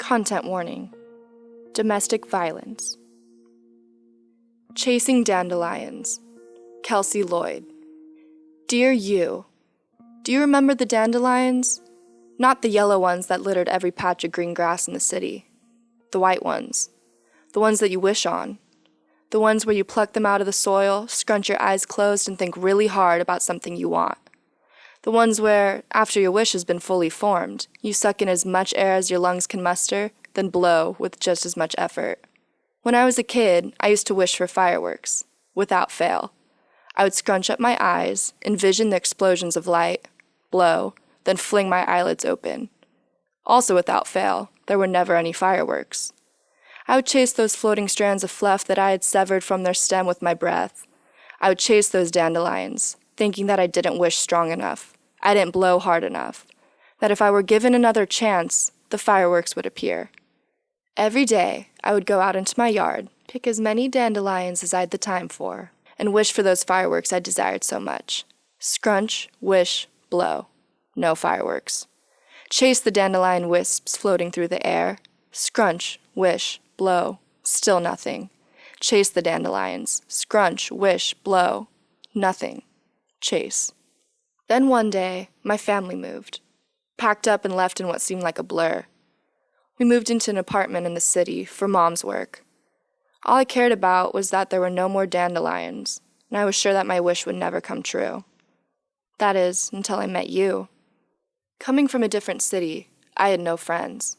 Content warning. Domestic violence. Chasing Dandelions. Kelsey, Lloyd. Dear you, do you remember the dandelions? Not the yellow ones that littered every patch of green grass in the city. The white ones. The ones that you wish on. The ones where you pluck them out of the soil, scrunch your eyes closed, and think really hard about something you want. The ones where, after your wish has been fully formed, you suck in as much air as your lungs can muster, then blow with just as much effort. When I was a kid, I used to wish for fireworks, without fail. I would scrunch up my eyes, envision the explosions of light, blow, then fling my eyelids open. Also without fail, there were never any fireworks. I would chase those floating strands of fluff that I had severed from their stem with my breath. I would chase those dandelions, thinking that I didn't wish strong enough. I didn't blow hard enough. That if I were given another chance, the fireworks would appear. Every day, I would go out into my yard, pick as many dandelions as I had the time for, and wish for those fireworks I desired so much. Scrunch, wish, blow. No fireworks. Chase the dandelion wisps floating through the air. Scrunch, wish, blow. Still nothing. Chase the dandelions. Scrunch, wish, blow. Nothing. Chase. Then one day, my family moved. Packed up and left in what seemed like a blur. We moved into an apartment in the city for Mom's work. All I cared about was that there were no more dandelions, and I was sure that my wish would never come true. That is, until I met you. Coming from a different city, I had no friends.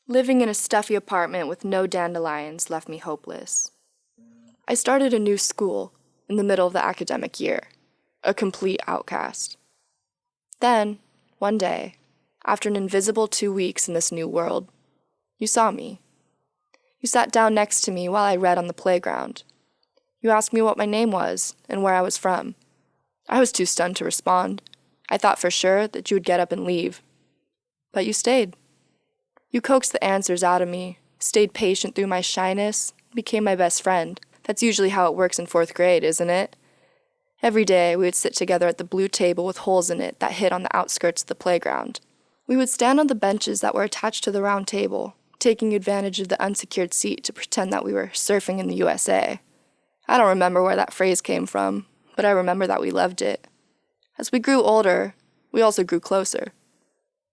Living in a stuffy apartment with no dandelions left me hopeless. I started a new school in the middle of the academic year, a complete outcast. Then, one day, after an invisible 2 weeks in this new world, you saw me. You sat down next to me while I read on the playground. You asked me what my name was and where I was from. I was too stunned to respond. I thought for sure that you would get up and leave. But you stayed. You coaxed the answers out of me, stayed patient through my shyness, became my best friend. That's usually how it works in 4th grade, isn't it? Every day, we would sit together at the blue table with holes in it that hid on the outskirts of the playground. We would stand on the benches that were attached to the round table, taking advantage of the unsecured seat to pretend that we were surfing in the USA. I don't remember where that phrase came from, but I remember that we loved it. As we grew older, we also grew closer.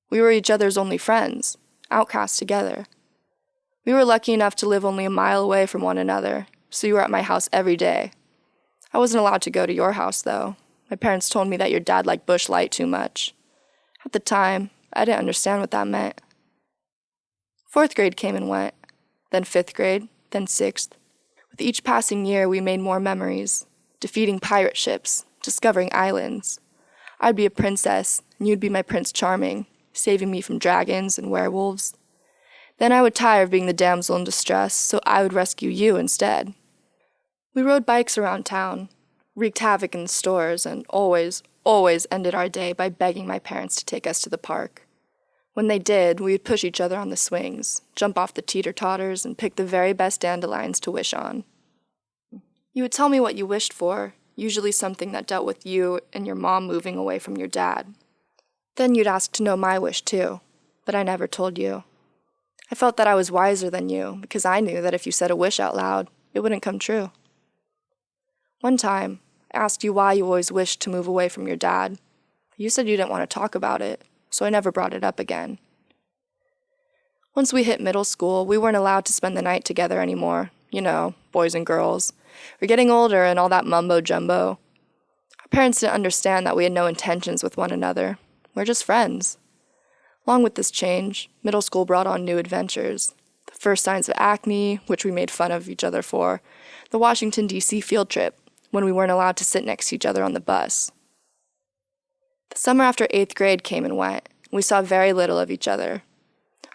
We were each other's only friends, outcasts together. We were lucky enough to live only a mile away from one another, so you were at my house every day. I wasn't allowed to go to your house, though. My parents told me that your dad liked bush light too much. At the time, I didn't understand what that meant. 4th grade came and went, then 5th grade, then 6th. With each passing year, we made more memories, defeating pirate ships, discovering islands. I'd be a princess, and you'd be my Prince Charming, saving me from dragons and werewolves. Then I would tire of being the damsel in distress, so I would rescue you instead. We rode bikes around town, wreaked havoc in the stores, and always ended our day by begging my parents to take us to the park. When they did, we would push each other on the swings, jump off the teeter-totters, and pick the very best dandelions to wish on. You would tell me what you wished for, usually something that dealt with you and your mom moving away from your dad. Then you'd ask to know my wish too, but I never told you. I felt that I was wiser than you, because I knew that if you said a wish out loud, it wouldn't come true. One time, I asked you why you always wished to move away from your dad. You said you didn't want to talk about it, so I never brought it up again. Once we hit middle school, we weren't allowed to spend the night together anymore. You know, boys and girls. We're getting older and all that mumbo-jumbo. Our parents didn't understand that we had no intentions with one another. We're just friends. Along with this change, middle school brought on new adventures. The first signs of acne, which we made fun of each other for. The Washington, D.C. field trip, when we weren't allowed to sit next to each other on the bus. The summer after 8th grade came and went. We saw very little of each other.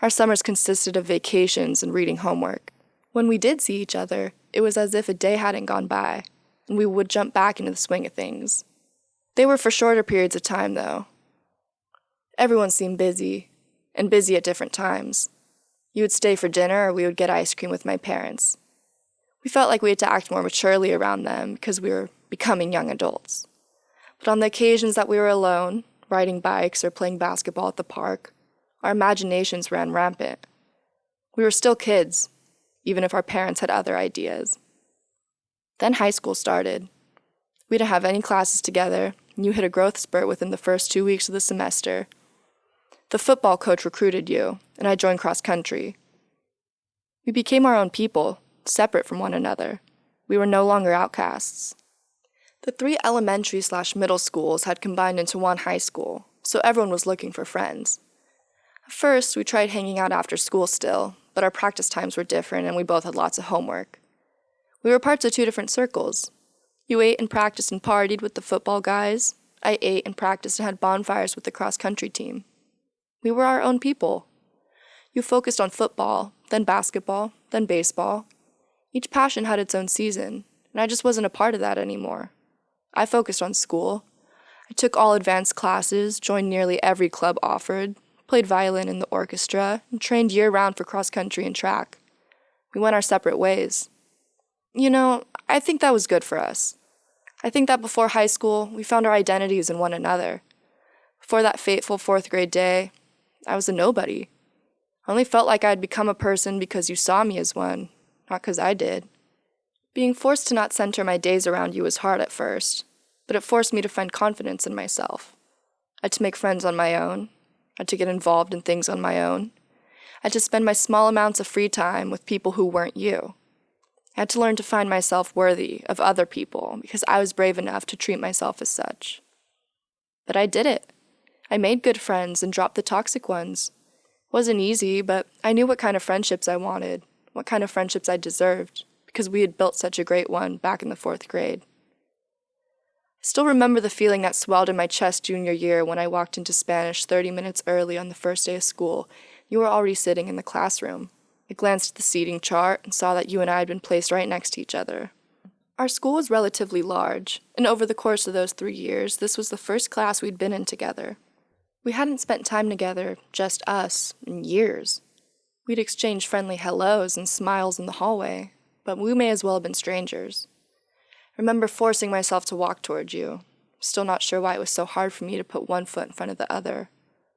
Our summers consisted of vacations and reading homework. When we did see each other, it was as if a day hadn't gone by, and we would jump back into the swing of things. They were for shorter periods of time, though. Everyone seemed busy, and busy at different times. You would stay for dinner, or we would get ice cream with my parents. We felt like we had to act more maturely around them because we were becoming young adults. But on the occasions that we were alone, riding bikes or playing basketball at the park, our imaginations ran rampant. We were still kids, even if our parents had other ideas. Then high school started. We didn't have any classes together, and you hit a growth spurt within the first 2 weeks of the semester. The football coach recruited you, and I joined cross country. We became our own people, separate from one another. We were no longer outcasts. The 3 elementary/middle schools had combined into one high school, so everyone was looking for friends. At first, we tried hanging out after school still, but our practice times were different and we both had lots of homework. We were parts of 2 different circles. You ate and practiced and partied with the football guys. I ate and practiced and had bonfires with the cross-country team. We were our own people. You focused on football, then basketball, then baseball. Each passion had its own season, and I just wasn't a part of that anymore. I focused on school. I took all advanced classes, joined nearly every club offered, played violin in the orchestra, and trained year-round for cross-country and track. We went our separate ways. I think that was good for us. I think that before high school, we found our identities in one another. Before that fateful 4th grade day, I was a nobody. I only felt like I had become a person because you saw me as one, not because I did. Being forced to not center my days around you was hard at first, but it forced me to find confidence in myself. I had to make friends on my own. I had to get involved in things on my own. I had to spend my small amounts of free time with people who weren't you. I had to learn to find myself worthy of other people because I was brave enough to treat myself as such. But I did it. I made good friends and dropped the toxic ones. It wasn't easy, but I knew what kind of friendships I wanted, what kind of friendships I deserved, because we had built such a great one back in the 4th grade. I still remember the feeling that swelled in my chest junior year when I walked into Spanish 30 minutes early on the first day of school. You were already sitting in the classroom. I glanced at the seating chart and saw that you and I had been placed right next to each other. Our school was relatively large, and over the course of those 3 years, this was the first class we'd been in together. We hadn't spent time together, just us, in years. We'd exchanged friendly hellos and smiles in the hallway, but we may as well have been strangers. I remember forcing myself to walk toward you, still not sure why it was so hard for me to put one foot in front of the other.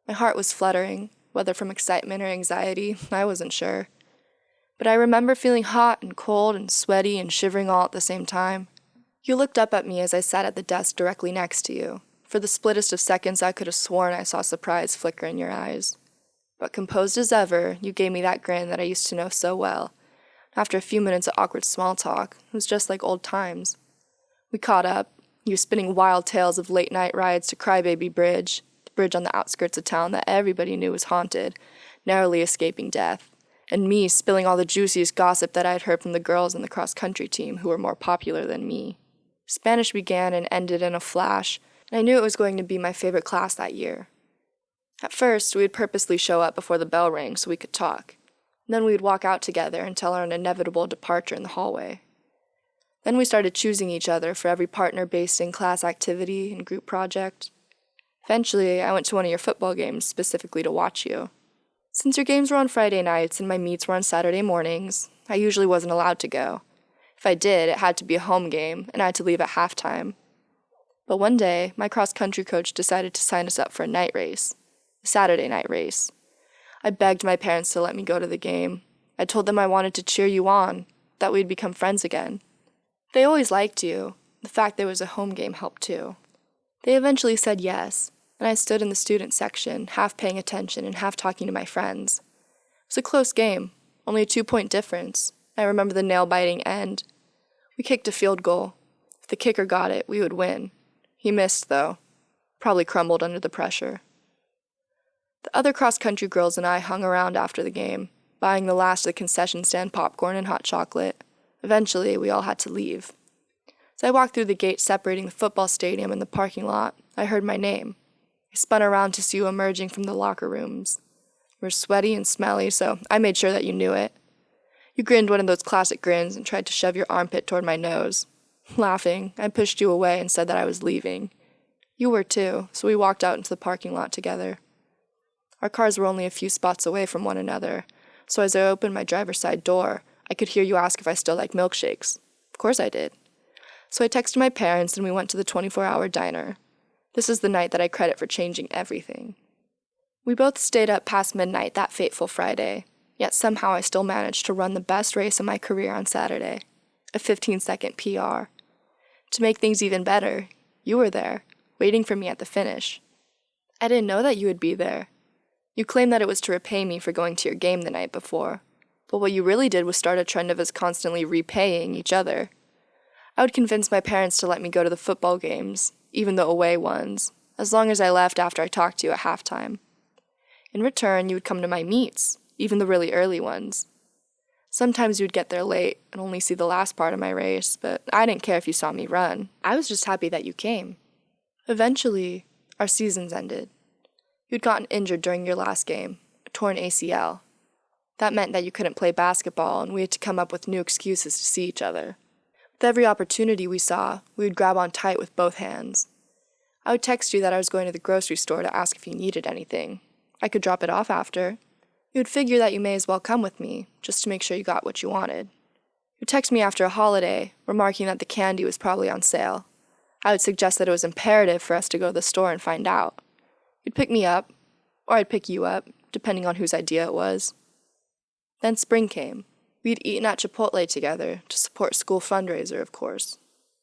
My heart was fluttering, whether from excitement or anxiety, I wasn't sure. But I remember feeling hot and cold and sweaty and shivering all at the same time. You looked up at me as I sat at the desk directly next to you. For the splittest of seconds, I could have sworn I saw surprise flicker in your eyes. But composed as ever, you gave me that grin that I used to know so well. After a few minutes of awkward small talk, it was just like old times. We caught up, you spinning wild tales of late-night rides to Crybaby Bridge, the bridge on the outskirts of town that everybody knew was haunted, narrowly escaping death. And me spilling all the juiciest gossip that I had heard from the girls in the cross-country team who were more popular than me. Spanish began and ended in a flash, and I knew it was going to be my favorite class that year. At first, we would purposely show up before the bell rang so we could talk. Then we would walk out together until our inevitable departure in the hallway. Then we started choosing each other for every partner-based in-class activity and group project. Eventually, I went to one of your football games specifically to watch you. Since your games were on Friday nights and my meets were on Saturday mornings, I usually wasn't allowed to go. If I did, it had to be a home game, and I had to leave at halftime. But one day, my cross-country coach decided to sign us up for a night race, a Saturday night race. I begged my parents to let me go to the game. I told them I wanted to cheer you on, that we'd become friends again. They always liked you. The fact there was a home game helped too. They eventually said yes, and I stood in the student section, half paying attention and half talking to my friends. It was a close game, only a 2-point difference. I remember the nail-biting end. We kicked a field goal. If the kicker got it, we would win. He missed, though. Probably crumbled under the pressure. The other cross-country girls and I hung around after the game, buying the last of the concession stand popcorn and hot chocolate. Eventually, we all had to leave. As I walked through the gate separating the football stadium and the parking lot, I heard my name. I spun around to see you emerging from the locker rooms. You were sweaty and smelly, so I made sure that you knew it. You grinned one of those classic grins and tried to shove your armpit toward my nose. Laughing, I pushed you away and said that I was leaving. You were too, so we walked out into the parking lot together. Our cars were only a few spots away from one another, so as I opened my driver's side door, I could hear you ask if I still like milkshakes. Of course I did. So I texted my parents and we went to the 24-hour diner. This is the night that I credit for changing everything. We both stayed up past midnight that fateful Friday. yet somehow I still managed to run the best race of my career on Saturday, a 15-second PR. To make things even better, you were there, waiting for me at the finish. I didn't know that you would be there. You claimed that it was to repay me for going to your game the night before, but what you really did was start a trend of us constantly repaying each other. I would convince my parents to let me go to the football games, even the away ones, as long as I left after I talked to you at halftime. In return, you would come to my meets, even the really early ones. Sometimes you would get there late and only see the last part of my race, but I didn't care if you saw me run. I was just happy that you came. Eventually, our seasons ended. You'd gotten injured during your last game, a torn ACL. That meant that you couldn't play basketball, and we had to come up with new excuses to see each other. With every opportunity we saw, we would grab on tight with both hands. I would text you that I was going to the grocery store to ask if you needed anything. I could drop it off after. You would figure that you may as well come with me, just to make sure you got what you wanted. You'd text me after a holiday, remarking that the candy was probably on sale. I would suggest that it was imperative for us to go to the store and find out. You'd pick me up, or I'd pick you up, depending on whose idea it was. Then spring came. We'd eaten at Chipotle together, to support school fundraiser, of course.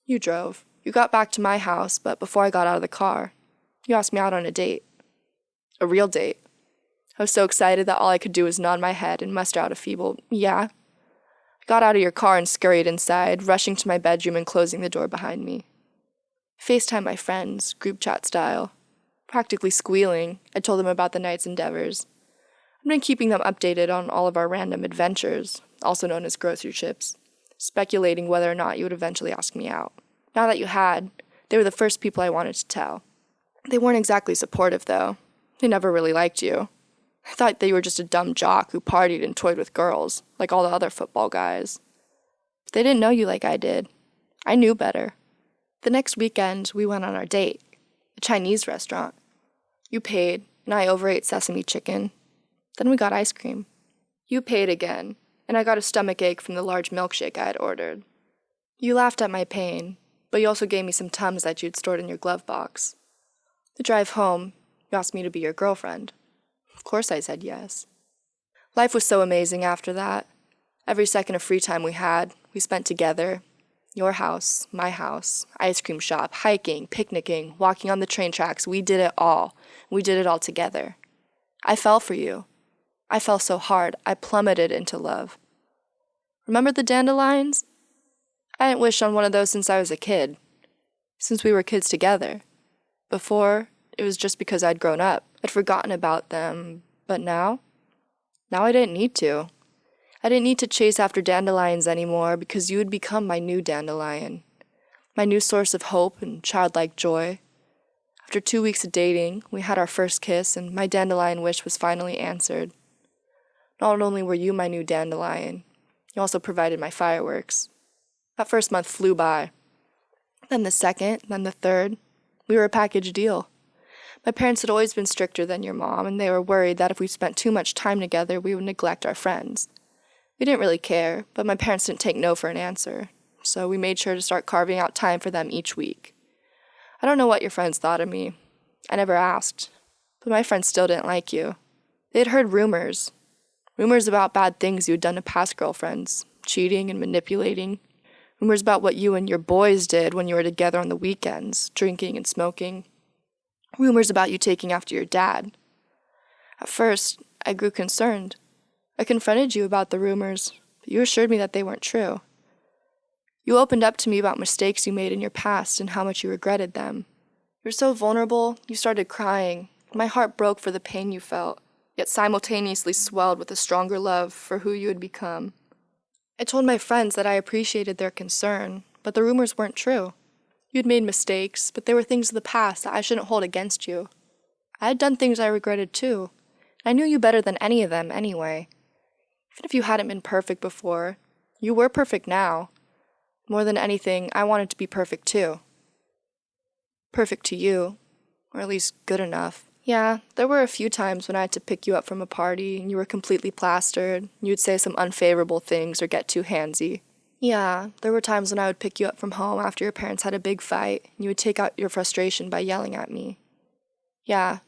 You drove. You got back to my house, but before I got out of the car, you asked me out on a date. A real date. I was so excited that all I could do was nod my head and muster out a feeble, yeah. I got out of your car and scurried inside, rushing to my bedroom and closing the door behind me. FaceTime my friends, group chat style. Practically squealing, I told them about the night's endeavors. I've been keeping them updated on all of our random adventures, also known as grocery trips, speculating whether or not you would eventually ask me out. Now that you had, they were the first people I wanted to tell. They weren't exactly supportive, though. They never really liked you. I thought that you were just a dumb jock who partied and toyed with girls, like all the other football guys. But they didn't know you like I did. I knew better. The next weekend, we went on our date, a Chinese restaurant. You paid, and I overate sesame chicken. Then we got ice cream. You paid again, and I got a stomachache from the large milkshake I had ordered. You laughed at my pain, but you also gave me some Tums that you'd stored in your glove box. The drive home, you asked me to be your girlfriend. Of course I said yes. Life was so amazing after that. Every second of free time we had, we spent together. Your house, my house, ice cream shop, hiking, picnicking, walking on the train tracks. We did it all. We did it all together. I fell for you. I fell so hard, I plummeted into love. Remember the Dandelions? I hadn't wished on one of those since I was a kid. Since we were kids together. Before, it was just because I'd grown up. I'd forgotten about them, but now I didn't need to. I didn't need to chase after dandelions anymore because you had become my new dandelion, my new source of hope and childlike joy. After 2 weeks of dating, we had our first kiss, and my dandelion wish was finally answered. Not only were you my new dandelion, you also provided my fireworks. That first month flew by. Then the second, then the third. We were a package deal. My parents had always been stricter than your mom, and they were worried that if we spent too much time together, we would neglect our friends. We didn't really care, but my parents didn't take no for an answer, so we made sure to start carving out time for them each week. I don't know what your friends thought of me. I never asked, but my friends still didn't like you. They had heard rumors about bad things you had done to past girlfriends, cheating and manipulating, rumors about what you and your boys did when you were together on the weekends, drinking and smoking, rumors about you taking after your dad. At first, I grew concerned. I confronted you about the rumors, but you assured me that they weren't true. You opened up to me about mistakes you made in your past and how much you regretted them. You were so vulnerable, you started crying. My heart broke for the pain you felt, yet simultaneously swelled with a stronger love for who you had become. I told my friends that I appreciated their concern, but the rumors weren't true. You had made mistakes, but they were things of the past that I shouldn't hold against you. I had done things I regretted too. I knew you better than any of them anyway. Even if you hadn't been perfect before, you were perfect now. More than anything, I wanted to be perfect too. Perfect to you, or at least good enough. Yeah, there were a few times when I had to pick you up from a party and you were completely plastered, and you'd say some unfavorable things or get too handsy. Yeah, there were times when I would pick you up from home after your parents had a big fight, and you would take out your frustration by yelling at me. Yeah,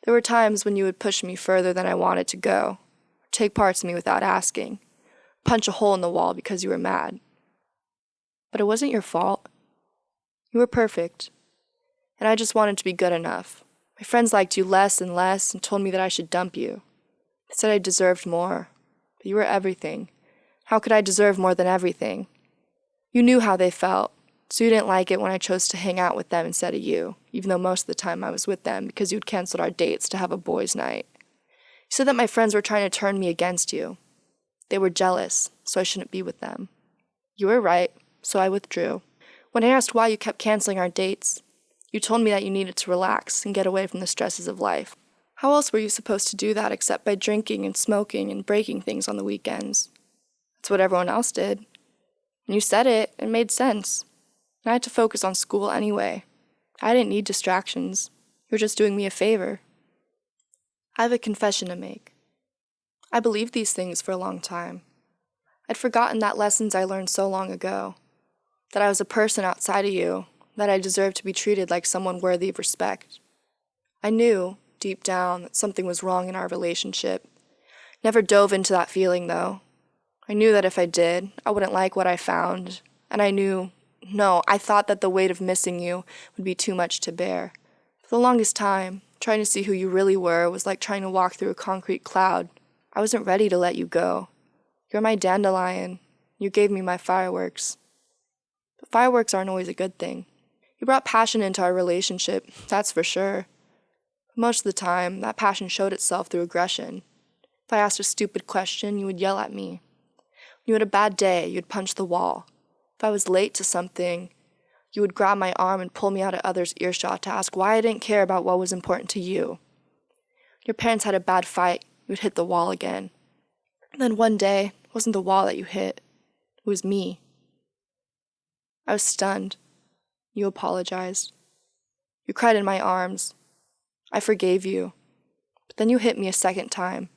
there were times when you would push me further than I wanted to go, take parts of me without asking, punch a hole in the wall because you were mad. But it wasn't your fault. You were perfect, and I just wanted to be good enough. My friends liked you less and less and told me that I should dump you. They said I deserved more, but you were everything. How could I deserve more than everything? You knew how they felt, so you didn't like it when I chose to hang out with them instead of you, even though most of the time I was with them because you'd canceled our dates to have a boys' night. You said that my friends were trying to turn me against you. They were jealous, so I shouldn't be with them. You were right, so I withdrew. When I asked why you kept canceling our dates, you told me that you needed to relax and get away from the stresses of life. How else were you supposed to do that except by drinking and smoking and breaking things on the weekends? That's what everyone else did. And you said it, it made sense. And I had to focus on school anyway. I didn't need distractions. You were just doing me a favor. I have a confession to make. I believed these things for a long time. I'd forgotten that lessons I learned so long ago. That I was a person outside of you, that I deserved to be treated like someone worthy of respect. I knew, deep down, that something was wrong in our relationship. Never dove into that feeling, though. I knew that if I did, I wouldn't like what I found, and I thought that the weight of missing you would be too much to bear. For the longest time, trying to see who you really were was like trying to walk through a concrete cloud. I wasn't ready to let you go. You're my dandelion. You gave me my fireworks. But fireworks aren't always a good thing. You brought passion into our relationship, that's for sure. But most of the time, that passion showed itself through aggression. If I asked a stupid question, you would yell at me. When you had a bad day, you'd punch the wall. If I was late to something, you would grab my arm and pull me out of others' earshot to ask why I didn't care about what was important to you. Your parents had a bad fight, you would hit the wall again. And then one day, it wasn't the wall that you hit, it was me. I was stunned. You apologized. You cried in my arms. I forgave you. But then you hit me a second time,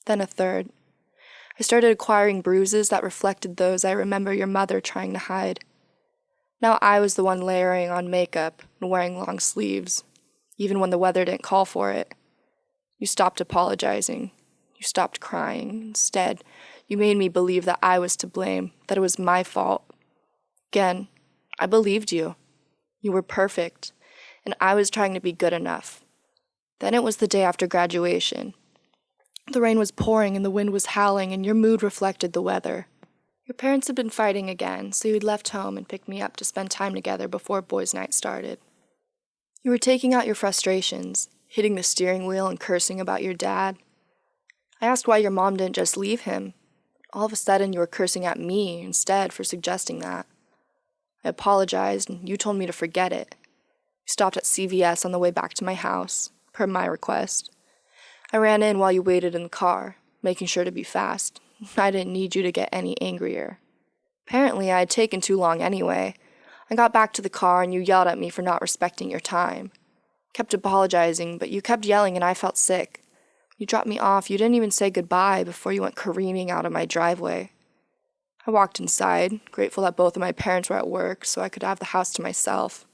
then a third. I started acquiring bruises that reflected those I remember your mother trying to hide. Now I was the one layering on makeup and wearing long sleeves, even when the weather didn't call for it. You stopped apologizing. You stopped crying. Instead, you made me believe that I was to blame, that it was my fault. Again, I believed you. You were perfect, and I was trying to be good enough. Then it was the day after graduation. The rain was pouring and the wind was howling, and your mood reflected the weather. Your parents had been fighting again, so you'd left home and picked me up to spend time together before boys' night started. You were taking out your frustrations, hitting the steering wheel and cursing about your dad. I asked why your mom didn't just leave him. All of a sudden, you were cursing at me instead for suggesting that. I apologized, and you told me to forget it. You stopped at CVS on the way back to my house, per my request. I ran in while you waited in the car, making sure to be fast. I didn't need you to get any angrier. Apparently, I had taken too long anyway. I got back to the car and you yelled at me for not respecting your time. Kept apologizing, but you kept yelling and I felt sick. You dropped me off, you didn't even say goodbye before you went careening out of my driveway. I walked inside, grateful that both of my parents were at work so I could have the house to myself.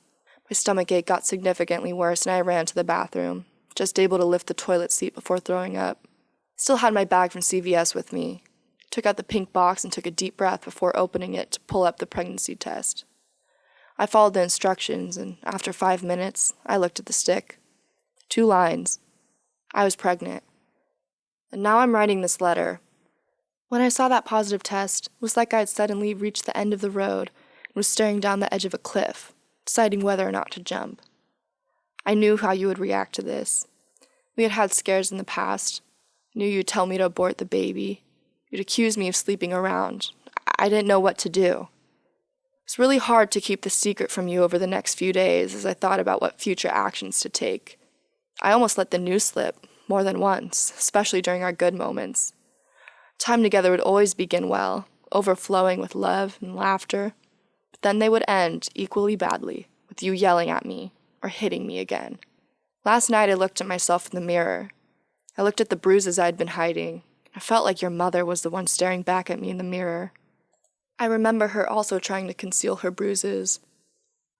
My stomachache got significantly worse and I ran to the bathroom, just able to lift the toilet seat before throwing up. Still had my bag from CVS with me. Took out the pink box and took a deep breath before opening it to pull up the pregnancy test. I followed the instructions, and after 5 minutes, I looked at the stick. 2 lines. I was pregnant. And now I'm writing this letter. When I saw that positive test, it was like I had suddenly reached the end of the road and was staring down the edge of a cliff, deciding whether or not to jump. I knew how you would react to this. We had had scares in the past. I knew you'd tell me to abort the baby. You'd accuse me of sleeping around. I didn't know what to do. It was really hard to keep the secret from you over the next few days as I thought about what future actions to take. I almost let the news slip, more than once, especially during our good moments. Time together would always begin well, overflowing with love and laughter, but then they would end equally badly, with you yelling at me or hitting me again. Last night I looked at myself in the mirror. I looked at the bruises I had been hiding. I felt like your mother was the one staring back at me in the mirror. I remember her also trying to conceal her bruises.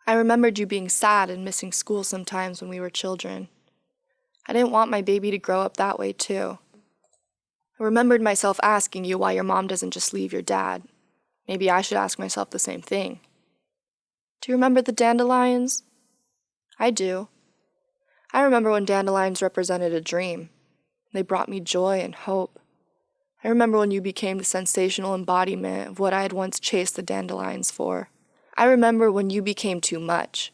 I remembered you being sad and missing school sometimes when we were children. I didn't want my baby to grow up that way too. I remembered myself asking you why your mom doesn't just leave your dad. Maybe I should ask myself the same thing. Do you remember the dandelions? I do. I remember when dandelions represented a dream. They brought me joy and hope. I remember when you became the sensational embodiment of what I had once chased the dandelions for. I remember when you became too much.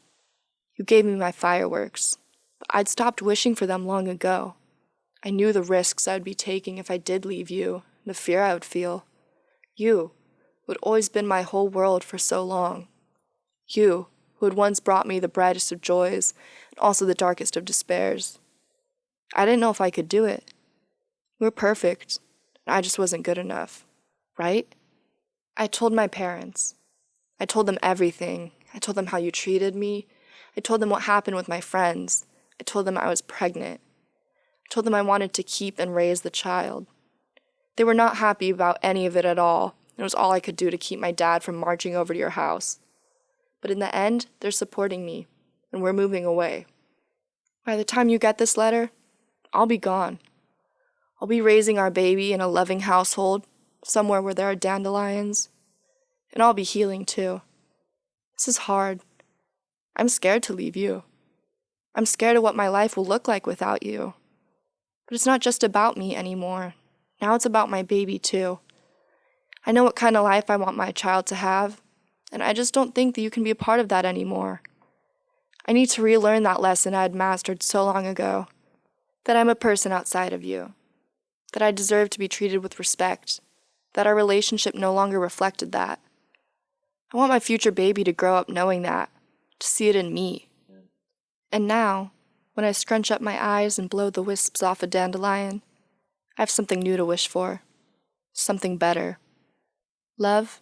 You gave me my fireworks, but I'd stopped wishing for them long ago. I knew the risks I would be taking if I did leave you, and the fear I would feel. You, who had always been my whole world for so long. You, who had once brought me the brightest of joys, and also the darkest of despairs. I didn't know if I could do it. You were perfect, and I just wasn't good enough, right? I told my parents. I told them everything. I told them how you treated me. I told them what happened with my friends. I told them I was pregnant. I told them I wanted to keep and raise the child. They were not happy about any of it at all. It was all I could do to keep my dad from marching over to your house. But in the end, they're supporting me, and we're moving away. By the time you get this letter, I'll be gone. I'll be raising our baby in a loving household, somewhere where there are dandelions. And I'll be healing too. This is hard. I'm scared to leave you. I'm scared of what my life will look like without you. But it's not just about me anymore. Now it's about my baby too. I know what kind of life I want my child to have, and I just don't think that you can be a part of that anymore. I need to relearn that lesson I had mastered so long ago, that I'm a person outside of you, that I deserve to be treated with respect, that our relationship no longer reflected that. I want my future baby to grow up knowing that, to see it in me. And now, when I scrunch up my eyes and blow the wisps off a dandelion, I have something new to wish for, something better. Love,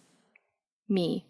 me.